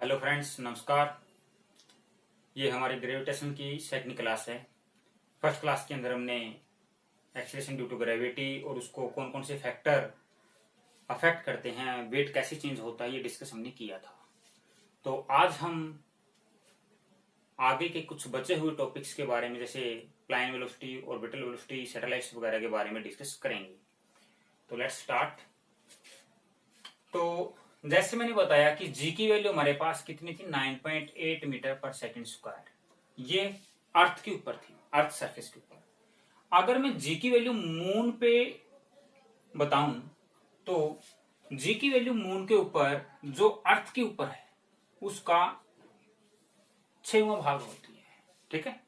Hello friends, नमस्कार। ये हमारी ग्रेविटेशन की सेकंड क्लास है। फर्स्ट क्लास के अंदर हमने एक्सीलरेशन ड्यू टू ग्रेविटी और उसको कौन कौन से फैक्टर अफेक्ट करते हैं, वेट कैसे चेंज होता है, ये डिस्कस हमने किया था। तो आज हम आगे के कुछ बचे हुए टॉपिक्स के बारे में, जैसे plan velocity, orbital velocity, satellites वगैरह के बारे में डिस्कस करेंगे। तो लेट्स स्टार्ट। तो जैसे मैंने बताया कि जी की वैल्यू हमारे पास कितनी थी, 9.8 मीटर पर सेकंड स्क्वायर। ये अर्थ के ऊपर थी, अर्थ सरफेस के ऊपर। अगर मैं जी की वैल्यू मून पे बताऊं तो जी की वैल्यू मून के ऊपर जो अर्थ के ऊपर है उसका 6वां भाग होती है। ठीक है,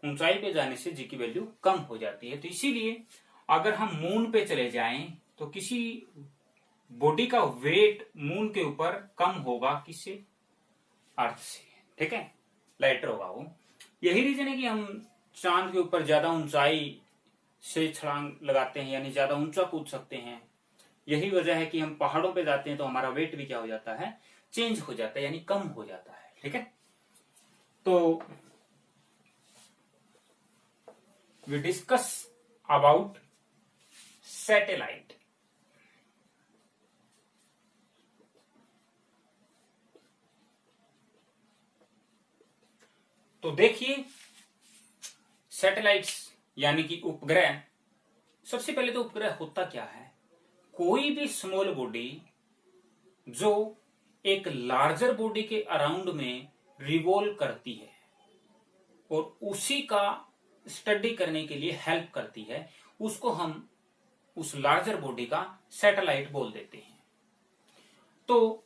ऊंचाई पे जाने से जी की वैल्यू कम हो जाती है। तो इसीलिए अगर हम मून पे चले जाएं तो किसी बॉडी का वेट मून के ऊपर कम होगा, किससे? अर्थ से। ठीक है, लाइटर होगा वो। यही रीजन है कि हम चांद के ऊपर ज्यादा ऊंचाई से छलांग लगाते हैं, यानी ज्यादा ऊंचा कूद सकते हैं। यही वजह है कि हम पहाड़ों पे जाते हैं तो हमारा वेट भी क्या हो जाता है, चेंज हो जाता है, यानी कम हो जाता है। ठीक है, तो वी डिस्कस अबाउट सैटेलाइट। तो देखिए, सैटेलाइट्स यानी कि उपग्रह। सबसे पहले तो उपग्रह होता क्या है? कोई भी स्मॉल बॉडी जो एक लार्जर बॉडी के अराउंड में रिवॉल्व करती है और उसी का स्टडी करने के लिए हेल्प करती है, उसको हम उस लार्जर बॉडी का सैटेलाइट बोल देते हैं। तो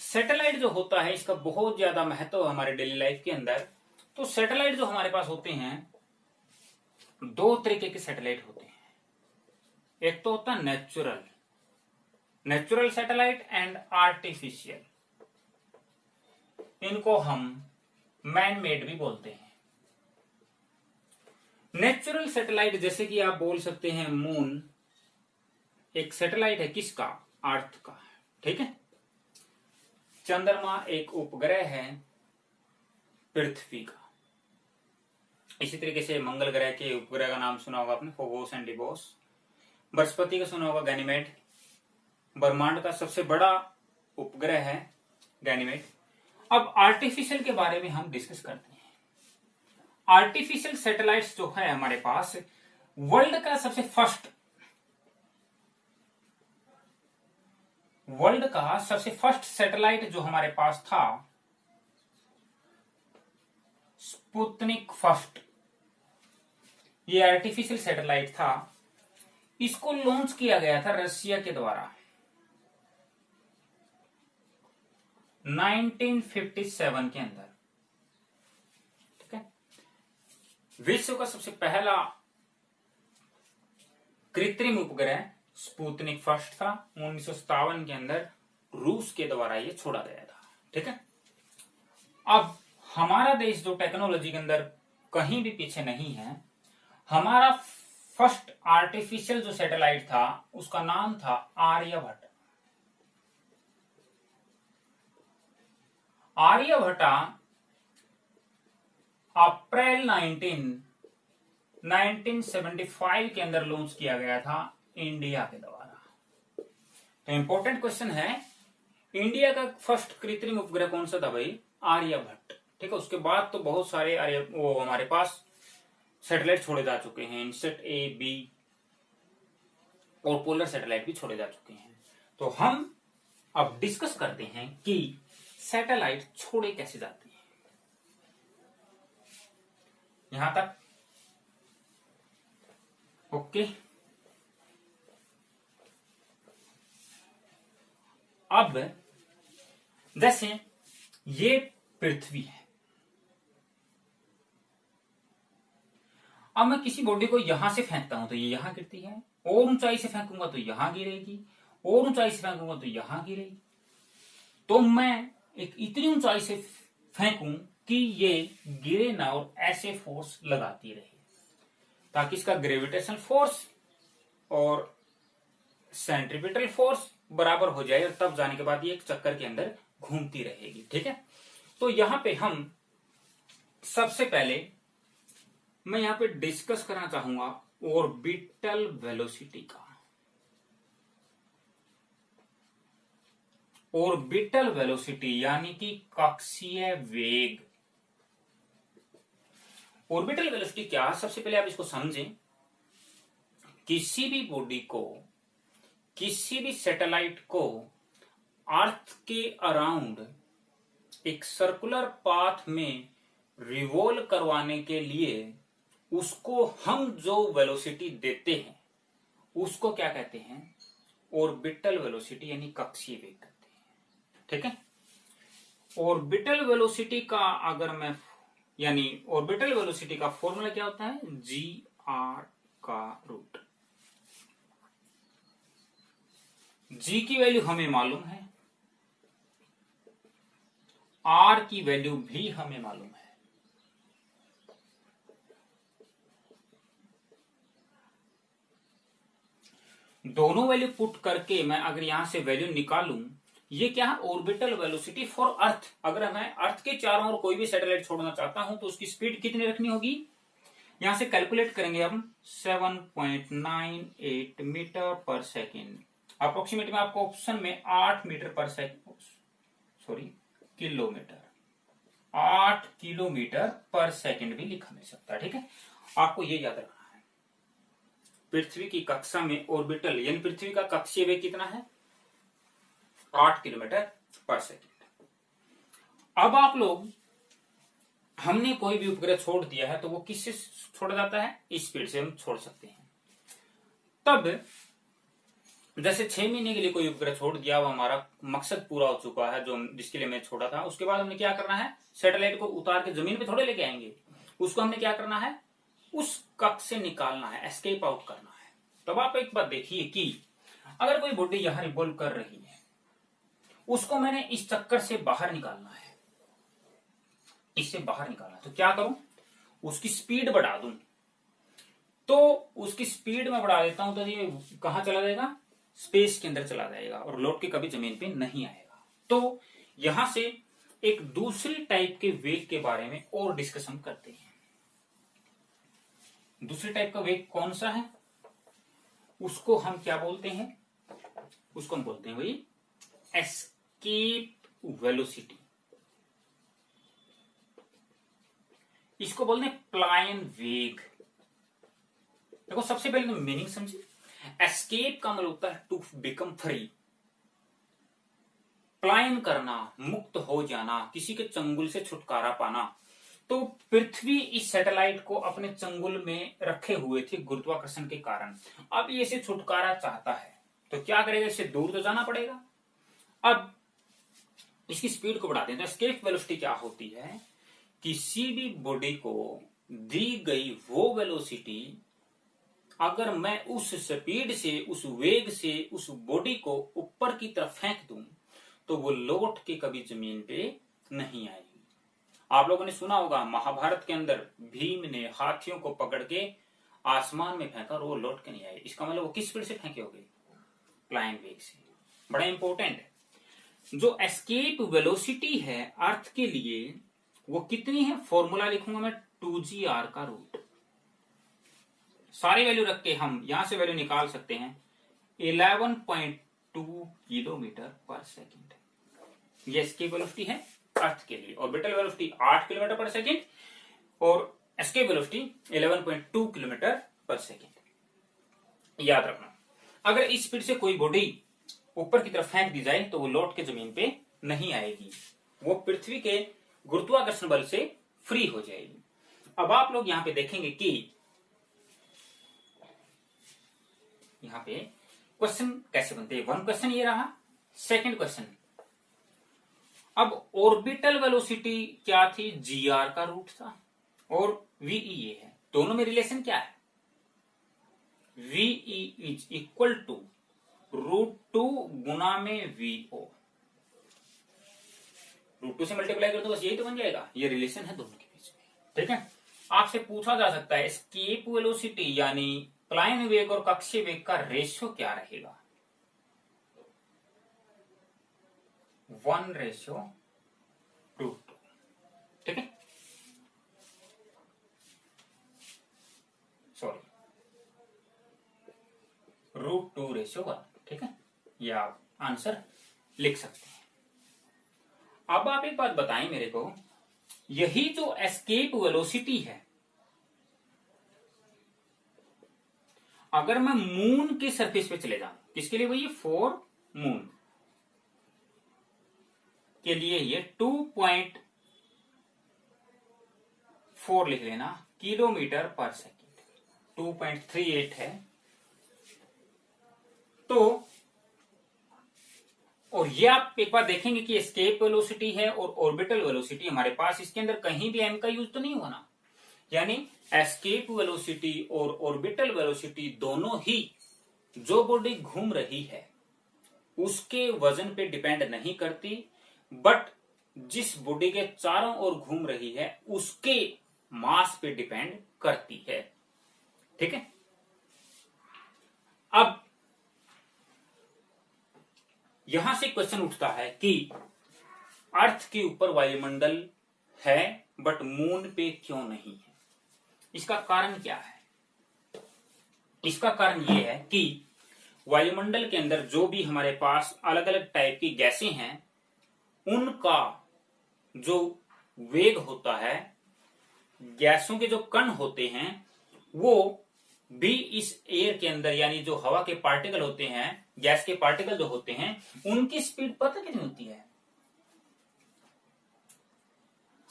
सैटेलाइट जो होता है इसका बहुत ज्यादा महत्व है हमारे डेली लाइफ के अंदर। तो सैटेलाइट जो हमारे पास होते हैं, दो तरीके के सैटेलाइट होते हैं। एक तो होता है नेचुरल सैटेलाइट एंड आर्टिफिशियल। इनको हम मैन मेड भी बोलते हैं। नेचुरल सैटेलाइट जैसे कि आप बोल सकते हैं मून एक सैटेलाइट है, किसका? अर्थ का। ठीक है, चंद्रमा एक उपग्रह है पृथ्वी का। इसी तरीके से मंगल ग्रह के उपग्रह का नाम सुना होगा आपने, फोबोस एंड डिबोस। बृहस्पति का सुना होगा, गैनीमेड। ब्रह्मांड का सबसे बड़ा उपग्रह है गैनीमेड। अब आर्टिफिशियल के बारे में हम डिस्कस करते हैं। आर्टिफिशियल सैटेलाइट्स जो है हमारे पास, वर्ल्ड का सबसे फर्स्ट सैटेलाइट जो हमारे पास था, स्पुतनिक फर्स्ट। ये आर्टिफिशियल सैटेलाइट था। इसको लॉन्च किया गया था रशिया के द्वारा 1957 के अंदर। ठीक है, विश्व का सबसे पहला कृत्रिम उपग्रह स्पुतनिक फर्स्ट था। 1957 के अंदर रूस के द्वारा ये छोड़ा गया था। ठीक है, अब हमारा देश जो टेक्नोलॉजी के अंदर कहीं भी पीछे नहीं है। हमारा फर्स्ट आर्टिफिशियल जो सैटेलाइट था उसका नाम था आर्यभट्ट। आर्यभट्टा अप्रैल 1975 के अंदर लॉन्च किया गया था इंडिया के द्वारा। तो इंपॉर्टेंट क्वेश्चन है, इंडिया का फर्स्ट कृत्रिम उपग्रह कौन सा था भाई? आर्यभट्ट। ठीक है, उसके बाद तो बहुत सारे वो हमारे पास सैटेलाइट छोड़े जा चुके हैं। इनसेट ए, बी और पोलर सैटेलाइट भी छोड़े जा चुके हैं। तो हम अब डिस्कस करते हैं कि सैटेलाइट छोड़े कैसे जाते हैं। यहां तक ओके। अब जैसे ये पृथ्वी है, अब मैं किसी बॉडी को यहां से फेंकता हूं तो ये यहां गिरती है, और ऊंचाई से फेंकूंगा तो यहां गिरेगी, और ऊंचाई से फेंकूंगा तो यहां गिरेगी। तो मैं एक इतनी ऊंचाई से फेंकूं कि ये गिरे ना और ऐसे फोर्स लगाती रहे, ताकि इसका ग्रेविटेशनल फोर्स और सेंट्रीपिटल फोर्स बराबर हो जाए, और तब जाने के बाद ये एक चक्कर के अंदर घूमती रहेगी। ठीक है, तो यहां पे हम सबसे पहले मैं यहां पे डिस्कस करना चाहूंगा ऑर्बिटल वेलोसिटी का। ऑर्बिटल वेलोसिटी यानी कि कक्षीय वेग। ऑर्बिटल वेलोसिटी क्या, सबसे पहले आप इसको समझें। किसी भी बॉडी को, किसी भी सैटेलाइट को अर्थ के अराउंड एक सर्कुलर पाथ में रिवॉल्व करवाने के लिए उसको हम जो वेलोसिटी देते हैं उसको क्या कहते हैं, ऑर्बिटल वेलोसिटी यानी कक्षीय वेग कहते हैं। ठीक है, ऑर्बिटल वेलोसिटी का अगर मैं यानी ऑर्बिटल वेलोसिटी का फॉर्मूला क्या होता है, जी आर का रूट। जी की वैल्यू हमें मालूम है, आर की वैल्यू भी हमें मालूम है। दोनों वैल्यू पुट करके मैं अगर यहां से वैल्यू निकालूं, ये क्या है, ऑर्बिटल वेलोसिटी फॉर अर्थ। अगर मैं अर्थ के चारों ओर कोई भी सैटेलाइट छोड़ना चाहता हूं तो उसकी स्पीड कितनी रखनी होगी, यहां से कैलकुलेट करेंगे हम 7.98 मीटर पर सेकेंड। अप्रोक्सीमेट में आपको ऑप्शन में 8 मीटर पर सेकेंड, सॉरी किलोमीटर, 8 किलोमीटर पर सेकेंड भी लिखा मिल सकता है। ठीक है, आपको ये याद रखना है। पृथ्वी की कक्षा में ऑर्बिटल यानी पृथ्वी का कक्षीय वेग कितना है, 8 किलोमीटर पर सेकेंड। अब आप लोग, हमने कोई भी उपग्रह छोड़ दिया है तो वो किससे छोड़ा जाता है, इस स्पीड से हम छोड़ सकते हैं। तब जैसे 6 महीने के लिए कोई उपग्रह छोड़ दिया, वो हमारा मकसद पूरा हो चुका है जो जिसके लिए मैं छोड़ा था। उसके बाद हमने क्या करना है, सैटेलाइट को उतार के जमीन पे थोड़े लेके आएंगे, उसको हमने क्या करना है, उस कक्ष से निकालना है, एस्केप आउट करना है। तब आप एक बात देखिए कि अगर कोई बॉडी यहां रिवॉल्व कर रही है, उसको मैंने इस चक्कर से बाहर निकालना है, इससे बाहर निकालना है, तो क्या करूं, उसकी स्पीड बढ़ा दूं। तो उसकी स्पीड में बढ़ा देता हूं तो ये कहां चला जाएगा, स्पेस के अंदर चला जाएगा और लौट के कभी जमीन पे नहीं आएगा। तो यहां से एक दूसरी टाइप के वेग के बारे में और डिस्कशन करते हैं। दूसरी टाइप का वेग कौन सा है, उसको हम क्या बोलते हैं, उसको हम बोलते हैं भाई एस्केप वेलोसिटी। इसको बोलते हैं प्लायन वेग। देखो सबसे पहले तो मीनिंग समझिए। एस्केप का मतलब होता है टू बिकम फ्री, प्लायन करना, मुक्त हो जाना, किसी के चंगुल से छुटकारा पाना। तो पृथ्वी इस सैटेलाइट को अपने चंगुल में रखे हुए थे गुरुत्वाकर्षण के कारण। अब ये इसे छुटकारा चाहता है तो क्या करेगा, इसे दूर तो जाना पड़ेगा। अब इसकी स्पीड को बढ़ाते हैं। तो एस्केप वेलोसिटी क्या होती है, किसी भी बॉडी को दी गई वो वेलोसिटी अगर मैं उस स्पीड से, उस वेग से उस बॉडी को ऊपर की तरफ फेंक दूं तो वो लौट के कभी जमीन पे नहीं आएगी। आप लोगों ने सुना होगा महाभारत के अंदर भीम ने हाथियों को पकड़ के आसमान में फेंका और वो लौट के नहीं आए। इसका मतलब वो किस स्पीड से फेंके होंगे, प्लायन वेग से। बड़ा इंपॉर्टेंट है। जो एस्केप वेलोसिटी है अर्थ के लिए वो कितनी है, फॉर्मूला लिखूंगा मैं 2GR का रूट। सारी वैल्यू रख के हम यहां से वैल्यू निकाल सकते हैं 11.2 किलोमीटर पर सेकेंड। ये एस्केप वेलोसिटी है अर्थ के लिए। ऑर्बिटल वेलोसिटी 8 किलोमीटर पर सेकेंड और एस्केप वेलोसिटी 11.2 किलोमीटर पर सेकेंड। याद रखना, अगर इस स्पीड से कोई बॉडी ऊपर की तरफ फेंक दी जाए तो वो लौट के जमीन पे नहीं आएगी, वो पृथ्वी के गुरुत्वाकर्षण बल से फ्री हो जाएगी। अब आप लोग यहां पे देखेंगे कि यहां पे क्वेश्चन कैसे बनते हैं। वन क्वेश्चन ये रहा, सेकंड क्वेश्चन, अब ऑर्बिटल वेलोसिटी क्या थी, जीआर का रूट था और वीई ये है। दोनों में रिलेशन क्या है, वीई इज इक्वल टू √2 गुना में वीओ। √2 से मल्टीप्लाई कर दो बस, यही तो बन जाएगा। ये रिलेशन है दोनों के बीच में। ठीक है, आपसे पूछा जा सकता है एस्केप वेलोसिटी यानी प्लायन वेग और कक्षीय वेग का रेशियो क्या रहेगा। 1:2, ठीक है, सॉरी √2:1, ठीक है, ये आप आंसर लिख सकते हैं। अब आप एक बात बताएं मेरे को, यही जो एस्केप वेलोसिटी है, अगर मैं मून के सरफेस पे चले जाऊं, किसके लिए भैया, फॉर मून के लिए, ये 2.4 लिख लेना किलोमीटर पर सेकेंड, 2.38 है। तो और ये आप एक बार देखेंगे कि एस्केप वेलोसिटी है और ऑर्बिटल वेलोसिटी हमारे पास, इसके अंदर कहीं भी एम का यूज तो नहीं हुआ ना, यानी एस्केप वेलोसिटी और ऑर्बिटल वेलोसिटी दोनों ही जो बॉडी घूम रही है उसके वजन पे डिपेंड नहीं करती, बट जिस बॉडी के चारों ओर घूम रही है उसके मास पे डिपेंड करती है, ठीक है। अब यहां से क्वेश्चन उठता है कि अर्थ के ऊपर वायुमंडल है बट मून पे क्यों नहीं है। इसका कारण क्या है? इसका कारण यह है कि वायुमंडल के अंदर जो भी हमारे पास अलग अलग टाइप की गैसें हैं, उनका जो वेग होता है, गैसों के जो कण होते हैं, वो भी इस एयर के अंदर, यानी जो हवा के पार्टिकल होते हैं, गैस के पार्टिकल जो होते हैं, उनकी स्पीड पता कितनी होती है?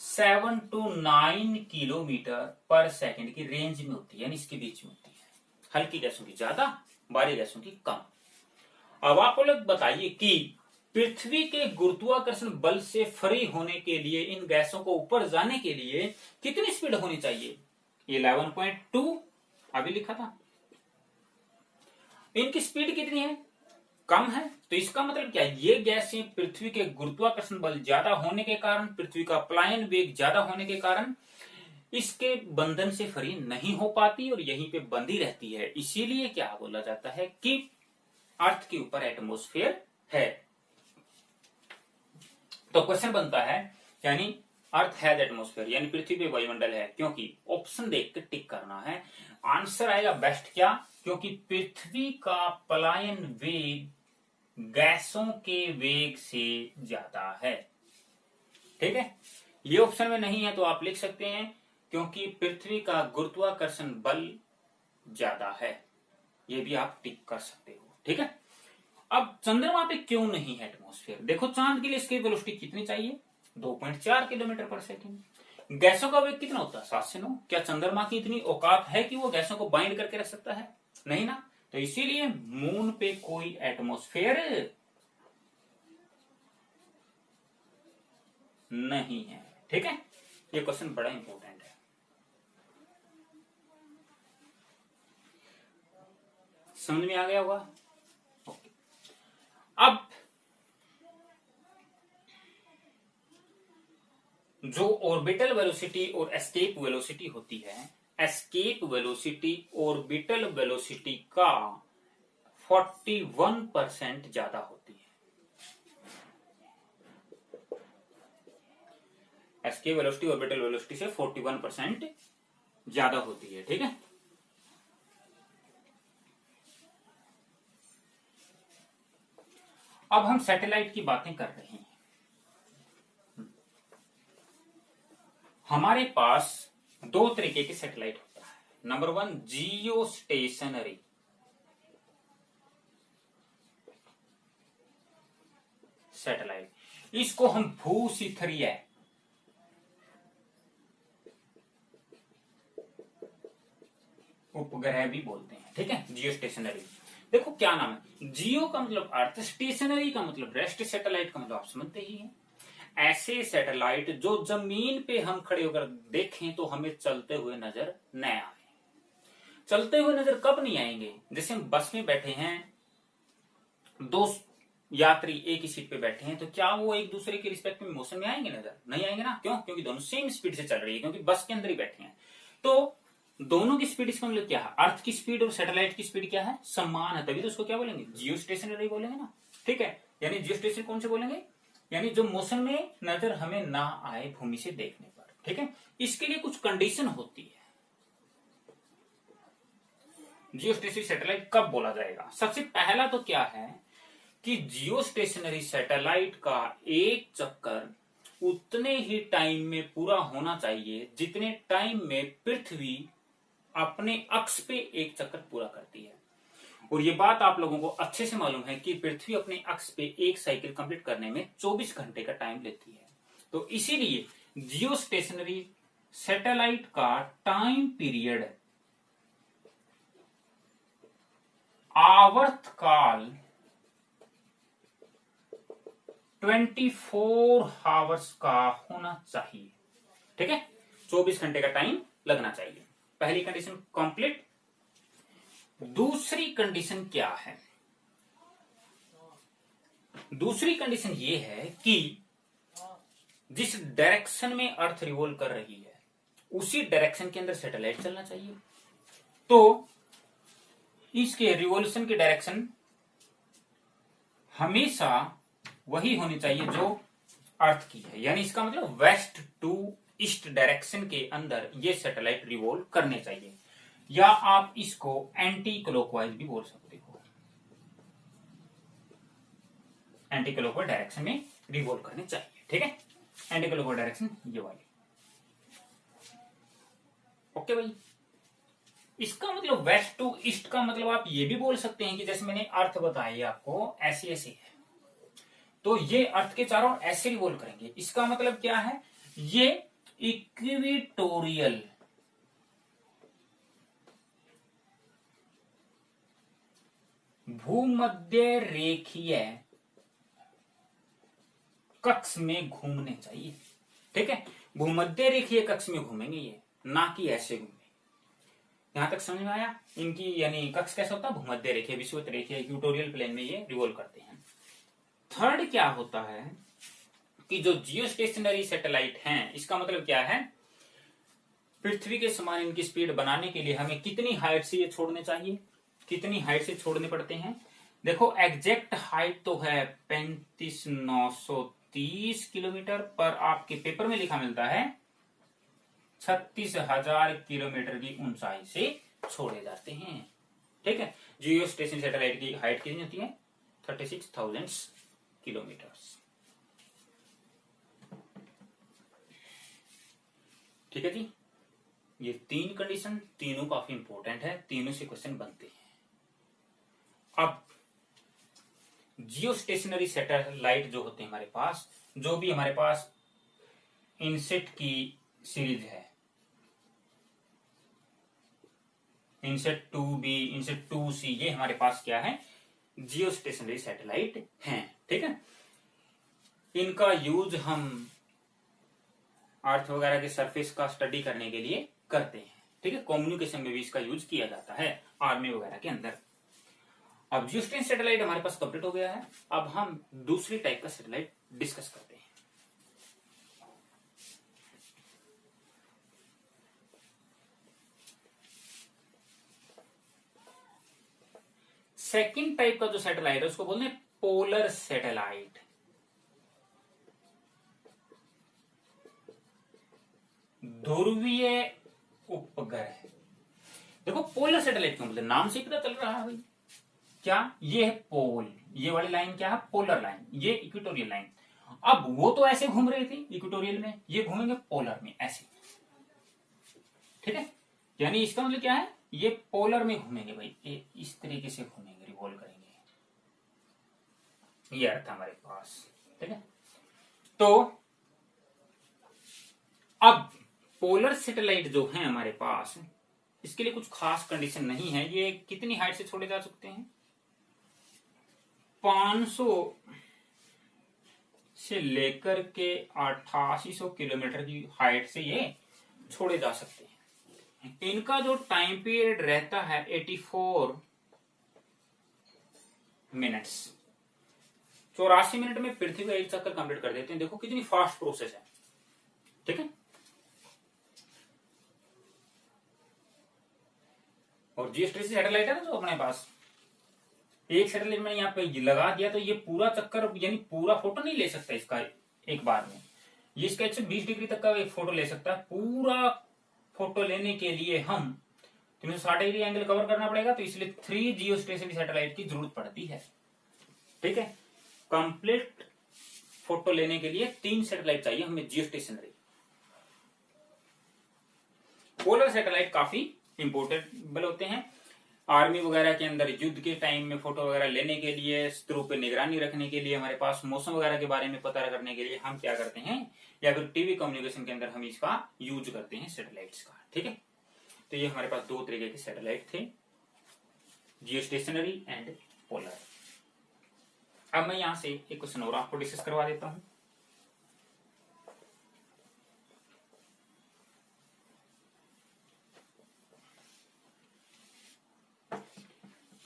7 to 9 किलोमीटर पर सेकंड की रेंज में होती है, यानी इसके बीच में होती है। हल्की गैसों की ज्यादा, भारी गैसों की कम। अब आप लोग बताइए कि पृथ्वी के गुरुत्वाकर्षण बल से फ्री होने के लिए, इन गैसों को ऊपर जाने के लिए कितनी स्पीड होनी चाहिए? 11.2 अभी लिखा था। इनकी स्पीड कितनी है? कम है। तो इसका मतलब क्या? ये गैसें पृथ्वी के गुरुत्वाकर्षण बल ज्यादा होने के कारण, पृथ्वी का पलायन वेग ज्यादा होने के कारण इसके बंधन से फ्री नहीं हो पाती और यहीं पे बंधी रहती है। इसीलिए क्या बोला जाता है कि अर्थ के ऊपर एटमॉस्फेयर है। तो क्वेश्चन बनता है, यानी अर्थ हैज एटमॉस्फेयर, यानी पृथ्वी पे वायुमंडल है, क्योंकि ऑप्शन देख के टिक करना है। आंसर आएगा बेस्ट क्या? क्योंकि पृथ्वी का पलायन वेग गैसों के वेग से ज्यादा है, ठीक है। ये ऑप्शन में नहीं है तो आप लिख सकते हैं क्योंकि पृथ्वी का गुरुत्वाकर्षण बल ज्यादा है, ये भी आप टिक कर सकते हो, ठीक है। अब चंद्रमा पे क्यों नहीं है एटमॉस्फेयर? देखो, चांद के लिए इसकी वेलोसिटी कितनी चाहिए? 2.4 किलोमीटर पर सेकेंड। गैसों का वेग कितना होता है? 7 से 9। क्या चंद्रमा की इतनी औकात है कि वो गैसों को बाइंड करके रख सकता है? नहीं ना। तो इसीलिए मून पे कोई एटमॉस्फेयर नहीं है, ठीक है। ये क्वेश्चन बड़ा इंपॉर्टेंट है, समझ में आ गया होगा। ओके, अब जो ऑर्बिटल वेलोसिटी और एस्केप वेलोसिटी होती है, एस्केप वेलोसिटी ऑर्बिटल वेलोसिटी का 41% ज्यादा होती है। एस्केप वेलोसिटी ऑर्बिटल वेलोसिटी से 41% ज्यादा होती है, ठीक है। अब हम सैटेलाइट की बातें कर रहे हैं। हमारे पास दो तरीके के सैटेलाइट होता है। नंबर 1, जियो स्टेशनरी। सैटेलाइट, इसको हम भूशिखरीय उपग्रह भी बोलते हैं, ठीक है। जियो स्टेशनरी, देखो क्या नाम है। जियो का मतलब अर्थ, स्टेशनरी का मतलब रेस्ट, सैटेलाइट का मतलब आप समझते ही हैं। ऐसे सैटेलाइट जो जमीन पे हम खड़े होकर देखें तो हमें चलते हुए नजर न आए। चलते हुए नजर कब नहीं आएंगे? जैसे हम बस में बैठे हैं, दो यात्री एक ही सीट पे बैठे हैं, तो क्या वो एक दूसरे के रिस्पेक्ट में मोशन में आएंगे? नजर नहीं आएंगे ना। क्यों? क्योंकि दोनों सेम स्पीड से चल रही है, क्योंकि बस के अंदर ही बैठे हैं। तो दोनों की स्पीड, इसका मतलब क्या है? अर्थ की स्पीड और सैटेलाइट की स्पीड क्या है? समान है, तभी तो उसको क्या बोलेंगे? जियो स्टेशनरी बोलेंगे ना, ठीक है। यानी जियो स्टेशन कौन से बोलेंगे? यानी जो मोशन में नजर हमें ना आए भूमि से देखने पर। ठीक है, इसके लिए कुछ कंडीशन होती है। जियो स्टेशनरी सैटेलाइट कब बोला जाएगा? सबसे पहला तो क्या है कि जियो स्टेशनरी सैटेलाइट का एक चक्कर उतने ही टाइम में पूरा होना चाहिए जितने टाइम में पृथ्वी अपने अक्ष पे एक चक्कर पूरा करती है। और ये बात आप लोगों को अच्छे से मालूम है कि पृथ्वी अपने अक्ष पे एक साइकिल कंप्लीट करने में 24 घंटे का टाइम लेती है। तो इसीलिए जियो स्टेशनरी सैटेलाइट का टाइम पीरियड, आवर्तकाल 24 आवर्स का होना चाहिए। ठीक है, 24 घंटे का टाइम लगना चाहिए। पहली कंडीशन कंप्लीट। दूसरी कंडीशन क्या है? दूसरी कंडीशन ये है कि जिस डायरेक्शन में अर्थ रिवॉल्व कर रही है उसी डायरेक्शन के अंदर सैटेलाइट चलना चाहिए। तो इसके रिवॉल्यूशन की डायरेक्शन हमेशा वही होनी चाहिए जो अर्थ की है, यानी इसका मतलब वेस्ट टू ईस्ट डायरेक्शन के अंदर ये सैटेलाइट रिवॉल्व करने चाहिए, या आप इसको एंटी क्लॉकवाइज भी बोल सकते हो। एंटी क्लॉकवाइज डायरेक्शन में रिवॉल्व करने चाहिए। ठीक है, एंटी क्लॉकवाइज डायरेक्शन ये वाली। ओके भाई, इसका मतलब वेस्ट टू ईस्ट का मतलब आप ये भी बोल सकते हैं कि जैसे मैंने अर्थ बताई आपको ऐसे ऐसे है, तो ये अर्थ के चारों ऐसे रिवॉल्व करेंगे। इसका मतलब क्या है? ये इक्विटोरियल भूमध्य रेखीय कक्ष में घूमने चाहिए। ठीक है, भूमध्य रेखीय कक्ष में घूमेंगे ये, ना कि ऐसे घूमेंगे। यहां तक समझ में आया? इनकी यानी कक्ष कैसा होता है? भूमध्य रेखीय, विषुवत रेखीय, इक्वेटोरियल प्लेन में ये रिवॉल्व करते हैं। थर्ड क्या होता है कि जो जियो स्टेशनरी सैटेलाइट हैं, इसका मतलब क्या है? पृथ्वी के समान इनकी स्पीड बनाने के लिए हमें कितनी हाइट से ये छोड़ने चाहिए, कितनी हाइट से छोड़ने पड़ते हैं? देखो, एग्जैक्ट हाइट तो है 35,930 किलोमीटर, पर आपके पेपर में लिखा मिलता है 36,000 किलोमीटर की ऊंचाई से छोड़े जाते हैं। ठीक है, जियो स्टेशन सैटेलाइट की हाइट कितनी होती है? 36,000 किलोमीटर। ठीक है जी, ये तीन कंडीशन, तीनों काफी इंपॉर्टेंट है, तीनों से क्वेश्चन बनते हैं। अब जियो स्टेशनरी सैटेलाइट जो होते हैं हमारे पास, जो भी हमारे पास इनसेट की सीरीज है, इनसेट 2B, इनसेट 2C, ये हमारे पास क्या है? जियो स्टेशनरी सैटेलाइट हैं। ठीक है, इनका यूज हम अर्थ वगैरह के सरफेस का स्टडी करने के लिए करते हैं। ठीक है, कम्युनिकेशन में भी इसका यूज किया जाता है, आर्मी वगैरह के अंदर। अब जियो स्टेशनरी सैटेलाइट हमारे पास कंप्लीट हो गया है। अब हम दूसरी टाइप का सैटेलाइट डिस्कस करते हैं। सेकंड टाइप का जो सैटेलाइट है उसको बोलते हैं पोलर सैटेलाइट। ध्रुवीय उपग्रह। देखो, पोलर सैटेलाइट क्यों बोलते हैं? नाम से ही पता चल रहा है भाई। क्या ये है पोल, ये वाली लाइन क्या है? पोलर लाइन, ये इक्वेटोरियल लाइन। अब वो तो ऐसे घूम रहे थे इक्वेटोरियल में, ये घूमेंगे पोलर में ऐसे। ठीक है, यानी इसका मतलब क्या है? ये पोलर में घूमेंगे भाई, ये इस तरीके से घूमेंगे, रिवॉल्व करेंगे। ये अर्थ हमारे पास। ठीक है, तो अब पोलर सैटेलाइट जो है हमारे पास, इसके लिए कुछ खास कंडीशन नहीं है। ये कितनी हाइट से छोड़े जा सकते हैं? 500 से लेकर के 8800 किलोमीटर की हाइट से ये छोड़े जा सकते हैं। इनका जो टाइम पीरियड रहता है 84 मिनट्स, 84 मिनट में पृथ्वी का एक चक्कर कंप्लीट कर देते हैं। देखो कितनी फास्ट प्रोसेस है। ठीक है, और जियो स्टेशनरी सैटेलाइट है ना जो अपने पास, एक सैटेलाइट मैंने यहाँ पे लगा दिया तो ये पूरा चक्कर यानी पूरा फोटो नहीं ले सकता इसका एक बार में। ये इसका 120 डिग्री तक का एक फोटो ले सकता है। पूरा फोटो लेने के लिए हम 360 डिग्री एंगल कवर करना पड़ेगा, तो इसलिए 3 जियो स्टेशनरी सैटेलाइट की जरूरत पड़ती है। ठीक है, कंप्लीट फोटो लेने के लिए 3 सैटेलाइट चाहिए हमें जियो स्टेशनरी। पोलर सैटेलाइट काफी इंपोर्टेबल होते हैं आर्मी वगैरह के अंदर युद्ध के टाइम में फोटो वगैरह लेने के लिए, शत्रु पे निगरानी रखने के लिए, हमारे पास मौसम वगैरह के बारे में पता करने के लिए हम क्या करते हैं, या फिर टीवी कम्युनिकेशन के अंदर हम इसका यूज करते हैं सैटेलाइट्स का। ठीक है, तो ये हमारे पास 2 तरीके के सैटेलाइट थे, जियो स्टेशनरी एंड पोलर। अब मैं यहां से एक क्वेश्चन और आपको डिस्कस करवा देता हूं।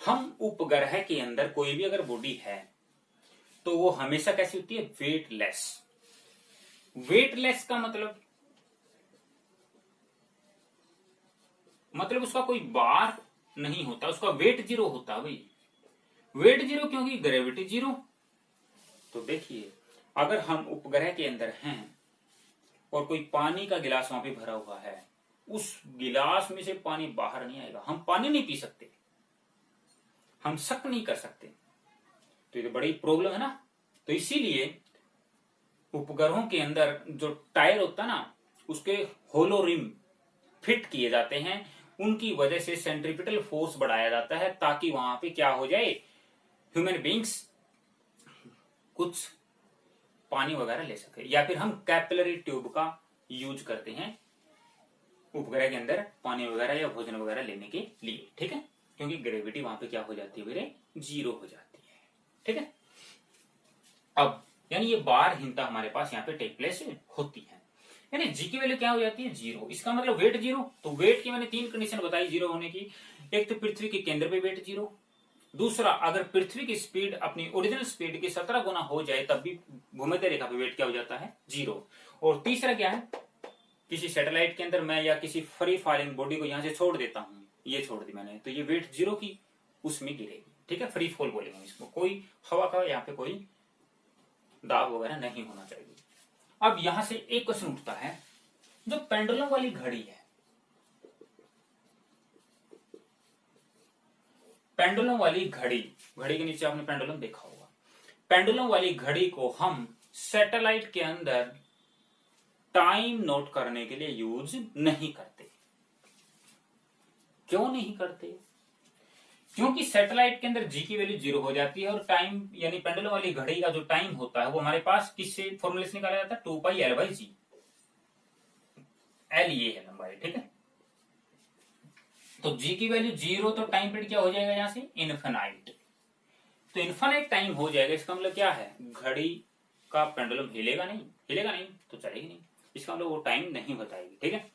हम उपग्रह के अंदर कोई भी अगर बॉडी है तो वो हमेशा कैसी होती है, वेटलेस। वेटलेस का मतलब उसका कोई बार नहीं होता, उसका वेट 0 होता है भाई। वेट 0 क्योंकि ग्रेविटी 0। तो देखिए, अगर हम उपग्रह के अंदर हैं और कोई पानी का गिलास वहां पे भरा हुआ है, उस गिलास में से पानी बाहर नहीं आएगा, हम पानी नहीं पी सकते, हम शक नहीं कर सकते, तो ये तो बड़ी प्रॉब्लम है ना। तो इसीलिए उपग्रहों के अंदर जो टायर होता है ना, उसके होलो रिम फिट किए जाते हैं, उनकी वजह से सेंट्रीपिटल फोर्स बढ़ाया जाता है, ताकि वहां पे क्या हो जाए, ह्यूमन बींग्स कुछ पानी वगैरह ले सके। या फिर हम कैपिलरी ट्यूब का यूज करते हैं उपग्रह के अंदर पानी वगैरह या भोजन वगैरह लेने के लिए। ठीक है, क्योंकि ग्रेविटी वहां पे क्या हो जाती है मेरे, 0 हो जाती है। ठीक है, अब यानी ये बारहीनता हमारे पास यहाँ पे टेक प्लेस होती है, यानी जी की वैल्यू क्या हो जाती है, 0। इसका मतलब वेट 0। तो वेट की मैंने 3 कंडीशन बताई 0 होने की। एक तो पृथ्वी के केंद्र पे वेट 0, दूसरा अगर पृथ्वी की स्पीड अपनी ओरिजिनल स्पीड की 17 गुना हो जाए तब भी भूमध्य रेखा पे वेट क्या हो जाता है, 0। और तीसरा क्या है, किसी सैटेलाइट के अंदर मैं या किसी फ्री फॉलिंग बॉडी को यहां से छोड़ देता हूं, ये छोड़ दी मैंने, तो ये वेट 0 की उसमें गिरेगी। ठीक है, फ्री फॉल बोलेंगे इसको, कोई हवा का यहाँ पे कोई दाब वगैरह नहीं होना चाहिए। अब यहां से एक क्वेश्चन उठता है, जो पेंडुलम वाली घड़ी है, पेंडुलम वाली घड़ी, घड़ी के नीचे आपने पेंडुलम देखा होगा, पेंडुलम वाली घड़ी को हम सैटेलाइट के अंदर टाइम नोट करने के लिए यूज नहीं करते। क्यों नहीं करते? क्योंकि सैटेलाइट के अंदर जी की वैल्यू 0 हो जाती है, और टाइम यानी पेंडुलम वाली घड़ी का जो टाइम होता है वो हमारे पास किससे फॉर्मूले से निकाला जाता है, 2πL/g। एल ये है लंबाई। ठीक है, तो जी की वैल्यू 0, तो टाइम पीरियड क्या हो जाएगा यहां से, इनफिनाइट। तो इनफिनाइट टाइम हो जाएगा, इसका मतलब क्या है, घड़ी का पेंडुलम हिलेगा नहीं, हिलेगा नहीं तो चलेगी नहीं, इसका मतलब वो टाइम नहीं बताएगी। ठीक है,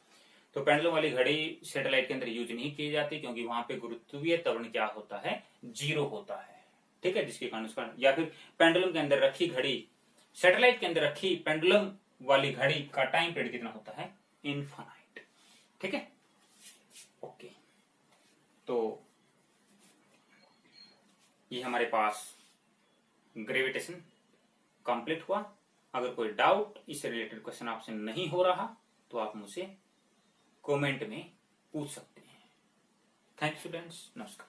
तो पेंडुलम वाली घड़ी सैटेलाइट के अंदर यूज नहीं की जाती, क्योंकि वहां पे गुरुत्वीय त्वरण क्या होता है, 0 होता है। ठीक है, जिसके कारण उसका, या फिर पेंडुलम के अंदर रखी घड़ी, सैटेलाइट के अंदर रखी पेंडुलम वाली घड़ी का टाइम पीरियड कितना होता है, इनफाइनाइट। ठीक है, ओके, तो ये हमारे पास ग्रेविटेशन कंप्लीट हुआ। अगर कोई डाउट इससे रिलेटेड क्वेश्चन आपसे नहीं हो रहा तो आप मुझसे कमेंट में पूछ सकते हैं। थैंक यू स्टूडेंट्स, नमस्कार।